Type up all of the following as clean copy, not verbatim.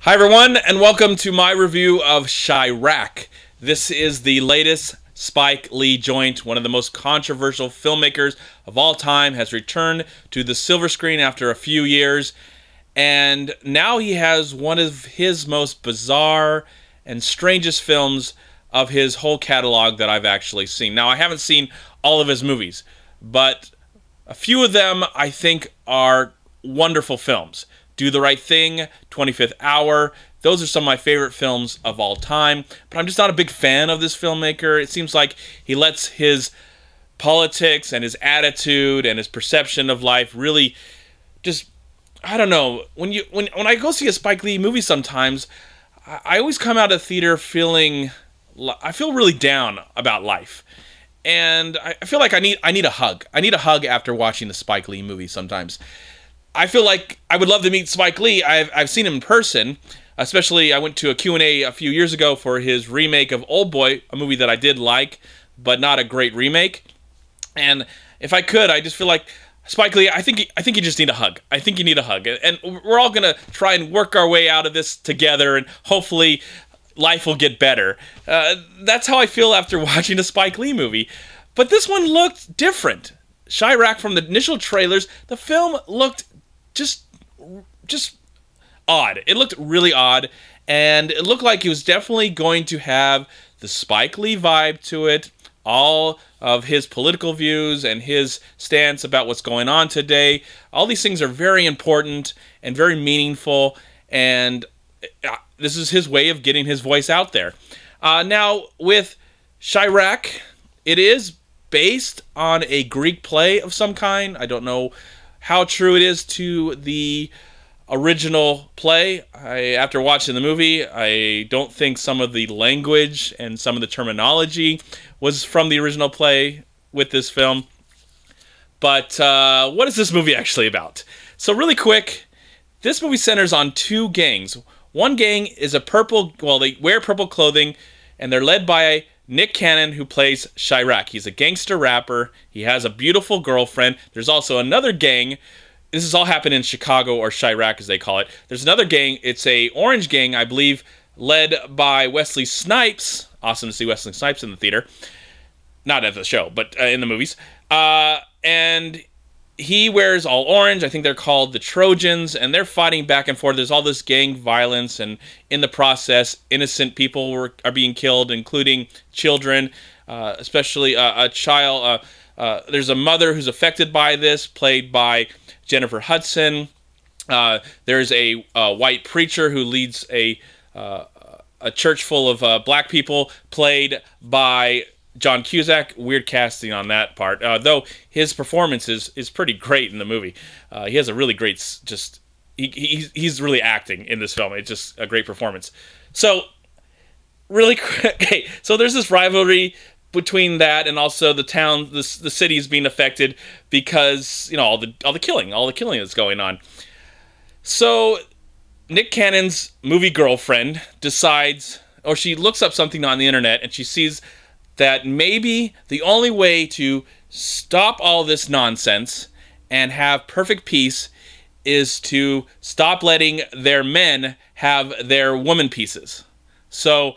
Hi everyone, and welcome to my review of Chi-Raq. This is the latest Spike Lee joint. One of the most controversial filmmakers of all time has returned to the silver screen after a few years, and now he has one of his most bizarre and strangest films of his whole catalog that I've actually seen. Now, I haven't seen all of his movies, but a few of them I think are wonderful films. Do the Right Thing, 25th Hour. Those are some of my favorite films of all time. But I'm just not a big fan of this filmmaker. It seems like he lets his politics and his attitude and his perception of life really just, I don't know. When I go see a Spike Lee movie sometimes, I always come out of the theater feeling, I feel really down about life. And I feel like I need a hug. I need a hug after watching the Spike Lee movie sometimes. I feel like I would love to meet Spike Lee. I've seen him in person, especially I went to a Q&A a few years ago for his remake of Old Boy, a movie that I did like, but not a great remake. And if I could, I just feel like Spike Lee, I think you just need a hug. I think you need a hug. And we're all going to try and work our way out of this together, and hopefully life will get better. That's how I feel after watching a Spike Lee movie. But this one looked different. Chi-Raq, from the initial trailers, the film looked just odd. It looked really odd, and it looked like he was definitely going to have the Spike Lee vibe to it, all of his political views and his stance about what's going on today. All these things are very important and very meaningful, and this is his way of getting his voice out there. Now, with Chi-Raq, it is based on a Greek play of some kind. I don't know how true it is to the original play. After watching the movie, I don't think some of the language and some of the terminology was from the original play with this film. But what is this movie actually about? So really quick, this movie centers on two gangs. One gang is a purple, well, they wear purple clothing, and they're led by Nick Cannon, who plays Chi-Raq. He's a gangster rapper. He has a beautiful girlfriend. There's also another gang. This has all happened in Chicago, or Chi-Raq as they call it. There's another gang. It's a orange gang, I believe, led by Wesley Snipes. Awesome to see Wesley Snipes in the theater. Not at the show, but in the movies. And he wears all orange. I think they're called the Trojans, and they're fighting back and forth. There's all this gang violence, and in the process, innocent people are being killed, including children, especially a child. There's a mother who's affected by this, played by Jennifer Hudson. There's a white preacher who leads a church full of black people, played by John Cusack. Weird casting on that part, though his performance is pretty great in the movie. He has a really great, he's really acting in this film. It's just a great performance. So really quick, okay, so there's this rivalry between that and also the town, the city's being affected because, you know, all the killing that's going on. So Nick Cannon's movie girlfriend decides, or she looks up something on the internet, and she sees that maybe the only way to stop all this nonsense and have perfect peace is to stop letting their men have their woman pieces. So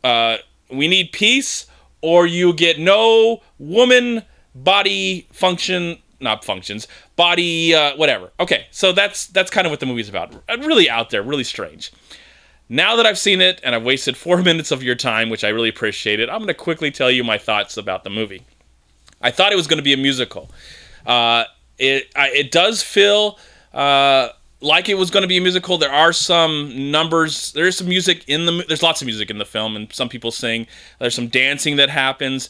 we need peace, or you get no woman body function, not functions, body, whatever. Okay, so that's kind of what the movie's about. Really out there, really strange. Now that I've seen it, and I've wasted 4 minutes of your time, which I really appreciate it, I'm going to quickly tell you my thoughts about the movie. I thought it was going to be a musical. It does feel like it was going to be a musical. There are some numbers. There's some music in the. There's lots of music in the film, and some people sing. There's some dancing that happens.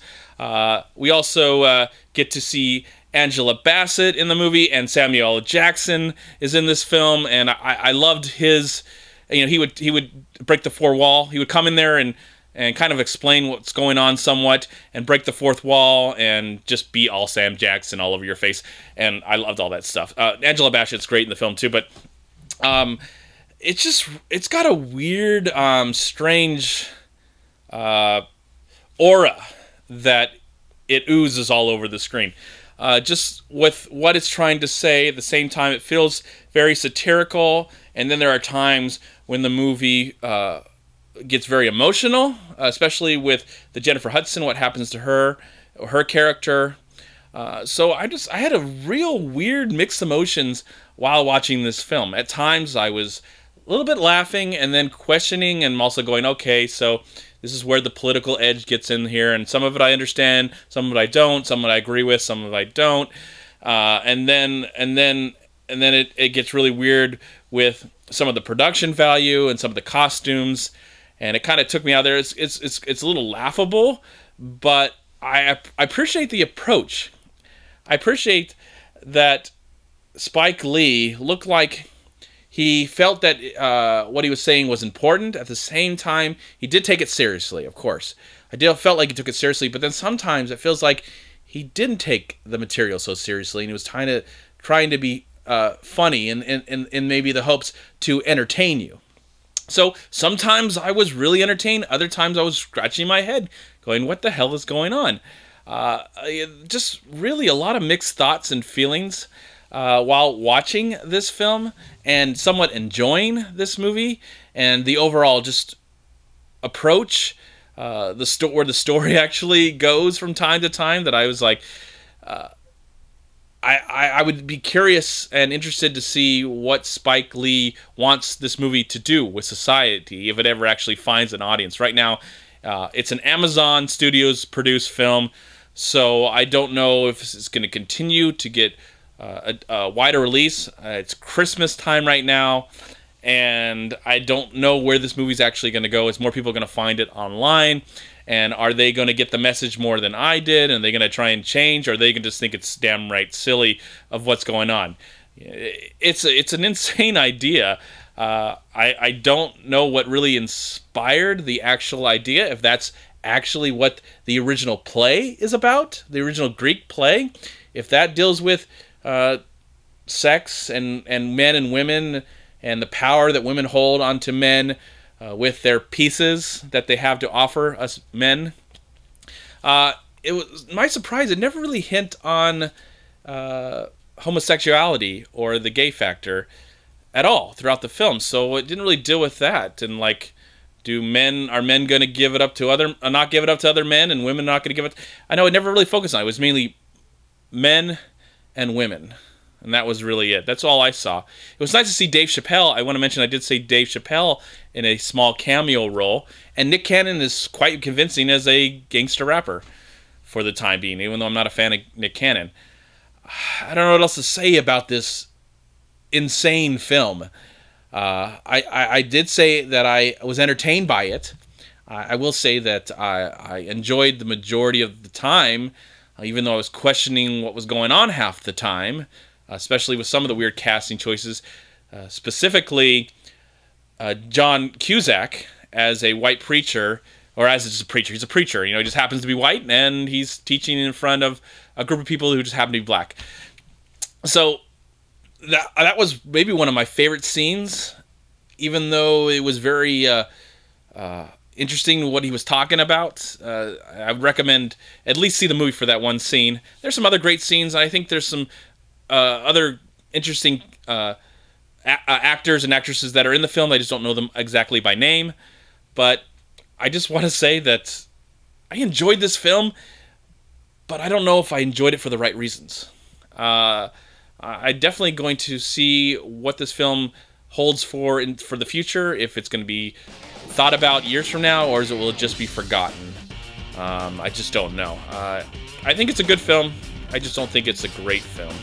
We also get to see Angela Bassett in the movie, and Samuel L. Jackson is in this film, and I loved his. You know, he would break the fourth wall. He would come in there and kind of explain what's going on somewhat, and break the fourth wall, and just be all Sam Jackson all over your face. And I loved all that stuff. Angela Bassett's great in the film too, but it's got a weird, strange aura that it oozes all over the screen. Just with what it's trying to say. At the same time, it feels very satirical and then there are times when the movie gets very emotional, especially with the Jennifer Hudson, what happens to her character. So I had a real weird mixed emotions while watching this film. At times I was a little bit laughing and then questioning, and also going, okay, so this is where the political edge gets in here, and some of it I understand, some of it I don't, some of it I agree with, some of it I don't, and then it gets really weird with some of the production value and some of the costumes, and it kind of took me out there. It's a little laughable, but I appreciate the approach. I appreciate that Spike Lee looked like he felt that what he was saying was important. At the same time, he did take it seriously, of course. I felt like he took it seriously, but then sometimes it feels like he didn't take the material so seriously, and he was trying to be funny in maybe the hopes to entertain you. So sometimes I was really entertained. Other times I was scratching my head, going, what the hell is going on? Just really a lot of mixed thoughts and feelings while watching this film, and somewhat enjoying this movie, and the overall just approach, where the story actually goes from time to time, that I was like, I would be curious and interested to see what Spike Lee wants this movie to do with society, if it ever actually finds an audience. Right now, it's an Amazon Studios produced film, so I don't know if it's going to continue to get a wider release. It's Christmas time right now, and I don't know where this movie's actually going to go. Is more people going to find it online, and are they going to get the message more than I did, and are they going to try and change, or are they going to just think it's damn right silly of what's going on? It's an insane idea. I don't know what really inspired the actual idea, if that's actually what the original play is about, the original Greek play, if that deals with sex and men and women, and the power that women hold onto men with their pieces that they have to offer us men. It was my surprise, it never really hint on homosexuality or the gay factor at all throughout the film, so it didn't really deal with that. And like, are men going to give it up to not give it up to other men, and women not going to give it? I know it never really focused on it. It was mainly men and women, and that was really it. That's all I saw. It was nice to see Dave Chappelle. I want to mention I did see Dave Chappelle in a small cameo role, and Nick Cannon is quite convincing as a gangster rapper for the time being, even though I'm not a fan of Nick Cannon. I don't know what else to say about this insane film. I did say that I was entertained by it. I will say that I enjoyed the majority of the time, even though I was questioning what was going on half the time, especially with some of the weird casting choices, specifically John Cusack as a white preacher, or as just a preacher. He's a preacher, you know, he just happens to be white, and he's teaching in front of a group of people who just happen to be black. So that was maybe one of my favorite scenes, even though it was very interesting what he was talking about. I would recommend at least see the movie for that one scene. There's some other great scenes. I think there's some other interesting actors and actresses that are in the film. I just don't know them exactly by name. But I just want to say that I enjoyed this film, but I don't know if I enjoyed it for the right reasons. I'm definitely going to see what this film holds for the future, if it's going to be thought about years from now, or will it just be forgotten? I just don't know. I think it's a good film. I just don't think it's a great film.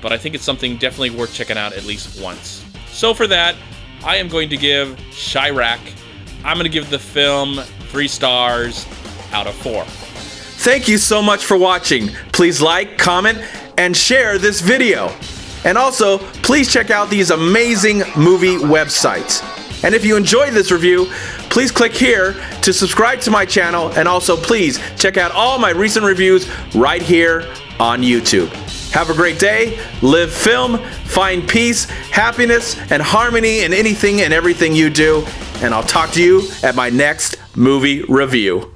But I think it's something definitely worth checking out at least once. So for that, I am going to give Chi-Raq, I'm going to give the film 3 stars out of 4. Thank you so much for watching. Please like, comment, and share this video. And also, please check out these amazing movie websites. And if you enjoyed this review, please click here to subscribe to my channel, and also please check out all my recent reviews right here on YouTube. Have a great day, live film, find peace, happiness, and harmony in anything and everything you do, and I'll talk to you at my next movie review.